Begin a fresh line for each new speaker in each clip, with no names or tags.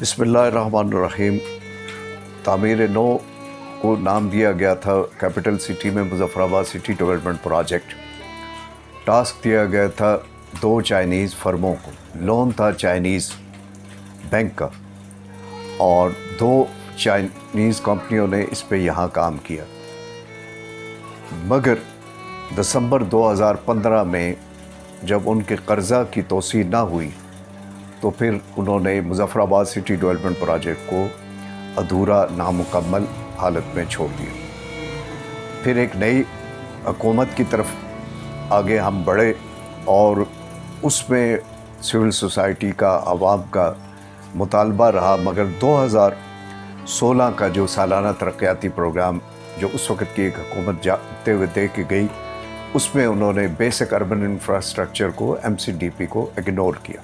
बिस्मिल्लाहिर्रहमानिर्रहीम। तामीर नौ को नाम दिया गया था कैपिटल सिटी में Muzaffarabad city development project. Task दिया गया था 2 चाइनीज़ फर्मों को, लोन था चाइनीज़ बैंक का और 2 चाइनीज़ कंपनियों ने इस पे यहाँ काम किया। मगर दिसंबर 2015 में जब उनके कर्ज़ा की तोसी ना हुई तो फिर उन्होंने मुज़फ़्फ़राबाद सिटी डेवलपमेंट प्रोजेक्ट को अधूरा नामुकम्मल हालत में छोड़ दिया। फिर एक नई हुकूमत की तरफ आगे हम बढ़े और उसमें सिविल सोसाइटी का, आवाम का मुतालबा रहा। मगर 2016 का जो सालाना तरक्याती प्रोग्राम जो उस वक़्त की एक हुकूमत जाते हुए दे के गई, उसमें उन्होंने बेसिक अर्बन इंफ्रास्ट्रक्चर को, MCDP को इग्नोर किया।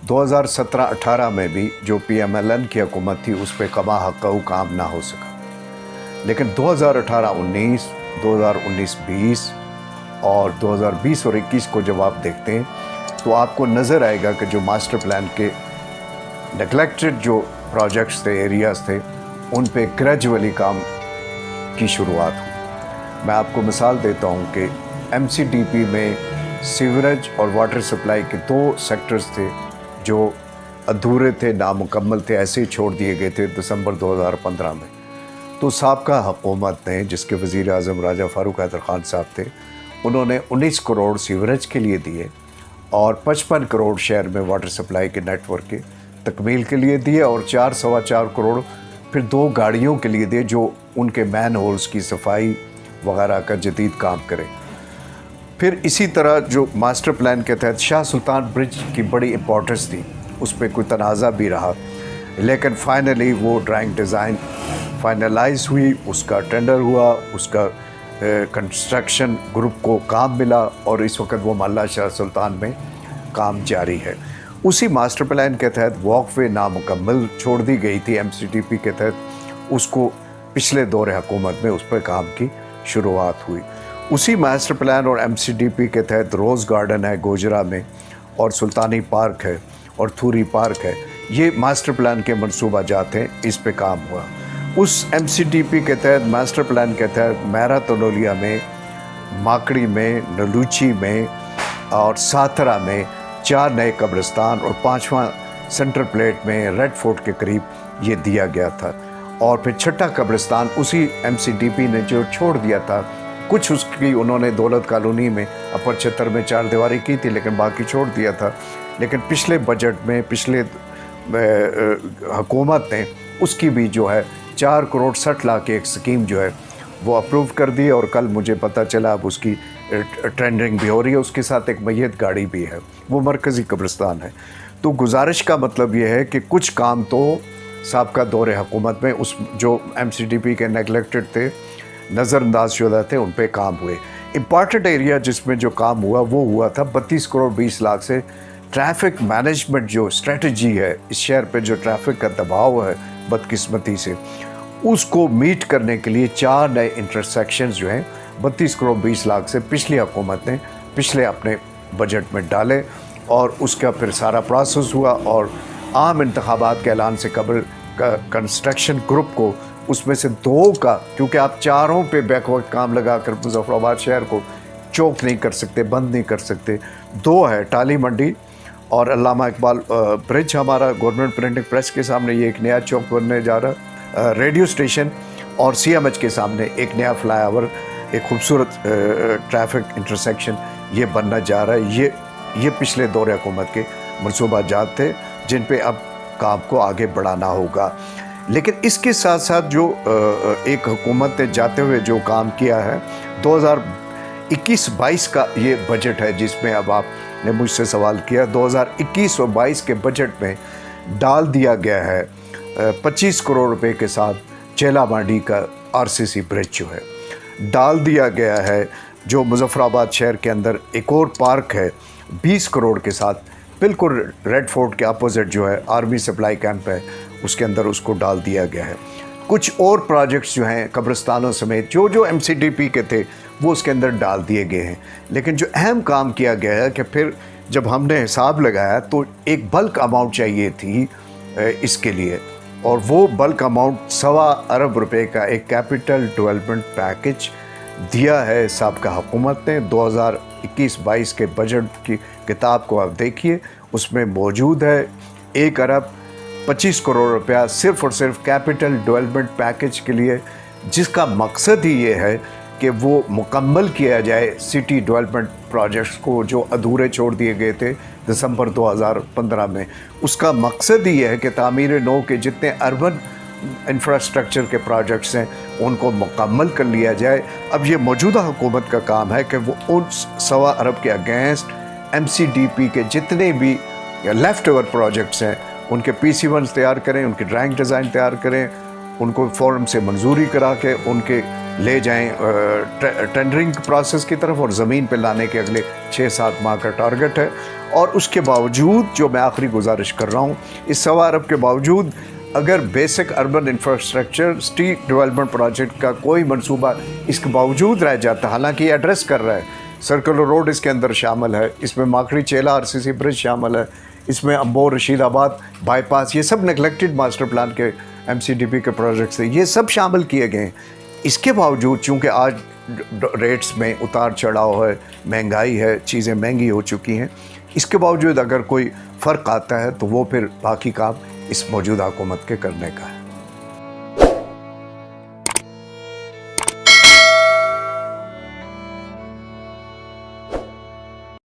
2017-18 में भी जो PMLN की हुकूमत थी उस पर कमा हक़ काम ना हो सका। लेकिन 2018-19, 2019-20 और 2020 और 21 को जब आप देखते हैं तो आपको नज़र आएगा कि जो मास्टर प्लान के नेगलेक्टेड जो प्रोजेक्ट्स थे, एरियाज़ थे, उन पे ग्रेजुअली काम की शुरुआत हुई। मैं आपको मिसाल देता हूँ कि MCDP में सीवरेज और वाटर सप्लाई के 2 सेक्टर्स थे जो अधूरे थे, नामुकम्मल थे, ऐसे ही छोड़ दिए गए थे दिसंबर 2015 में। तो साबका हुकूमत ने, जिसके वज़ीर आज़म राजा फ़ारूक हैदर ख़ान साहब थे, उन्होंने 19 करोड़ सीवरेज के लिए दिए और 55 करोड़ शहर में वाटर सप्लाई के नेटवर्क के तकमील के लिए दिए और 4-4.25 करोड़ फिर 2 गाड़ियों के लिए दिए जो उनके मैन होल्स की सफाई वगैरह का जदीद काम करें। फिर इसी तरह जो मास्टर प्लान के तहत शाह सुल्तान ब्रिज की बड़ी इम्पोर्टेंस थी, उस पर कोई तनाज़ा भी रहा, लेकिन फाइनली वो ड्राइंग डिज़ाइन फाइनलाइज हुई, उसका टेंडर हुआ, उसका कंस्ट्रक्शन ग्रुप को काम मिला और इस वक्त वो महल्ला शाह सुल्तान में काम जारी है। उसी मास्टर प्लान के तहत वॉकवे नामुकम्मल छोड़ दी गई थी MCDP के तहत, उसको पिछले दौर हुकूमत में उस पर काम की शुरुआत हुई। उसी मास्टर प्लान और MCDP के तहत रोज़ गार्डन है गोजरा में और सुल्तानी पार्क है और थूरी पार्क है, ये मास्टर प्लान के मनसूबा जात हैं, इस पे काम हुआ। उस MCDP के तहत, मास्टर प्लान के तहत मैरा तनोलिया में, माकड़ी में, नलूची में और साथरा में 4 नए कब्रिस्तान और 5वां सेंटर प्लेट में रेड फोर्ट के करीब ये दिया गया था। और फिर 6ठा कब्रिस्तान उसी MCDP ने जो छोड़ दिया था, कुछ उसकी उन्होंने दौलत कॉलोनी में अपर छतर में 4 दीवारी की थी, लेकिन बाकी छोड़ दिया था। लेकिन पिछले बजट में, पिछले हुकूमत ने उसकी भी जो है 4 करोड़ 60 लाख की एक स्कीम जो है वो अप्रूव कर दी और कल मुझे पता चला अब उसकी टेंडरिंग भी हो रही है। उसके साथ एक मैयत गाड़ी भी है, वो मरकज़ी कब्रिस्तान है। तो गुजारिश का मतलब ये है कि कुछ काम तो साबका दौरे हुकूमत में उस जो MCDP के नेगलेक्टेड थे, नज़रअंदाज शुदा थे, उन पे काम हुए। इम्पॉर्टेंट एरिया जिसमें जो काम हुआ वो हुआ था 32 करोड़ 20 लाख से ट्रैफिक मैनेजमेंट जो स्ट्रेटजी है, इस शहर पे जो ट्रैफिक का दबाव है बदकिस्मती से, उसको मीट करने के लिए 4 नए इंटरसेक्शंस जो हैं 32 करोड़ 20 लाख से पिछली हुकूमत ने पिछले अपने बजट में डाले और उसका फिर सारा प्रोसेस हुआ और आम इंतखाबात के ऐलान से कबल का कंस्ट्रक्शन ग्रुप को उसमें से 2 का, क्योंकि आप चारों पे बैक वक्त काम लगा कर मुज़फ़्फ़राबाद शहर को चौक नहीं कर सकते, बंद नहीं कर सकते, 2 है टाली मंडी और अल्लामा इकबाल ब्रिज, हमारा गवर्नमेंट प्रिंटिंग प्रेस के सामने ये एक नया चौक बनने जा रहा, रेडियो स्टेशन और CMH के सामने एक नया फ्लाईओवर, एक खूबसूरत ट्रैफिक इंटरसेक्शन ये बनना जा रहा है। ये पिछले दौर हुकूमत के मनसूबा जात थे जिन पे अब काम को आगे बढ़ाना होगा। लेकिन इसके साथ साथ जो एक हुकूमत ने जाते हुए जो काम किया है, 2021-22 का ये बजट है जिसमें अब आपने मुझसे सवाल किया। 2021 और 22 के बजट में डाल दिया गया है 25 करोड़ रुपए के साथ चेला मांडी का RCC ब्रिज जो है डाल दिया गया है। जो मुज़फ़्फ़राबाद शहर के अंदर एक और पार्क है 20 करोड़ के साथ, बिल्कुल रेड फोर्ट के अपोजिट जो है आर्मी सप्लाई कैंप है, उसके अंदर उसको डाल दिया गया है। कुछ और प्रोजेक्ट्स जो हैं कब्रिस्तानों समेत जो MCDP के थे वो उसके अंदर डाल दिए गए हैं। लेकिन जो अहम काम किया गया है कि फिर जब हमने हिसाब लगाया तो एक बल्क अमाउंट चाहिए थी इसके लिए, और वो बल्क अमाउंट 1.25 अरब रुपए का एक कैपिटल डेवलपमेंट पैकेज दिया है साबका हुकूमत ने। 2021-22 के बजट की किताब को आप देखिए, उसमें मौजूद है 1 अरब 25 करोड़ रुपया सिर्फ़ और सिर्फ कैपिटल डेवलपमेंट पैकेज के लिए, जिसका मकसद ही ये है कि वो मुकम्मल किया जाए सिटी डेवलपमेंट प्रोजेक्ट्स को जो अधूरे छोड़ दिए गए थे दिसंबर 2015 में। उसका मकसद ही है कि तामीर नौ के जितने अर्बन इंफ्रास्ट्रक्चर के प्रोजेक्ट्स हैं उनको मुकम्मल कर लिया जाए। अब ये मौजूदा हुकूमत का काम है कि वो उन 1.25 अरब के अगेंस्ट MCDP के जितने भी लेफ़्ट ओवर प्रोजेक्ट्स हैं उनके PC1 तैयार करें, उनकी ड्राइंग डिज़ाइन तैयार करें, उनको फोरम से मंजूरी करा के उनके ले जाएं टेंडरिंग प्रोसेस की तरफ, और ज़मीन पे लाने के अगले 6-7 माह का टारगेट है। और उसके बावजूद जो मैं आखिरी गुजारिश कर रहा हूँ, इस 1.25 अरब के बावजूद अगर basic urban infrastructure street development project का कोई मंसूबा इसके बावजूद रह जाता, हालांकि ये एड्रेस कर रहा है, सर्कुलर रोड इसके अंदर शामिल है, इसमें माकड़ी चेला RCC ब्रिज शामिल है, इसमें अम्बोर रशीदाबाद बाईपास, ये सब नेगलेक्टेड मास्टर प्लान के MCDP के प्रोजेक्ट्स थे, ये सब शामिल किए गए हैं। इसके बावजूद चूँकि आज रेट्स में उतार चढ़ाव है, महंगाई है, चीज़ें महंगी हो चुकी हैं, इसके बावजूद अगर कोई फ़र्क आता है तो वो फिर बाकी काम इस मौजूदा हुकूमत के करने का है।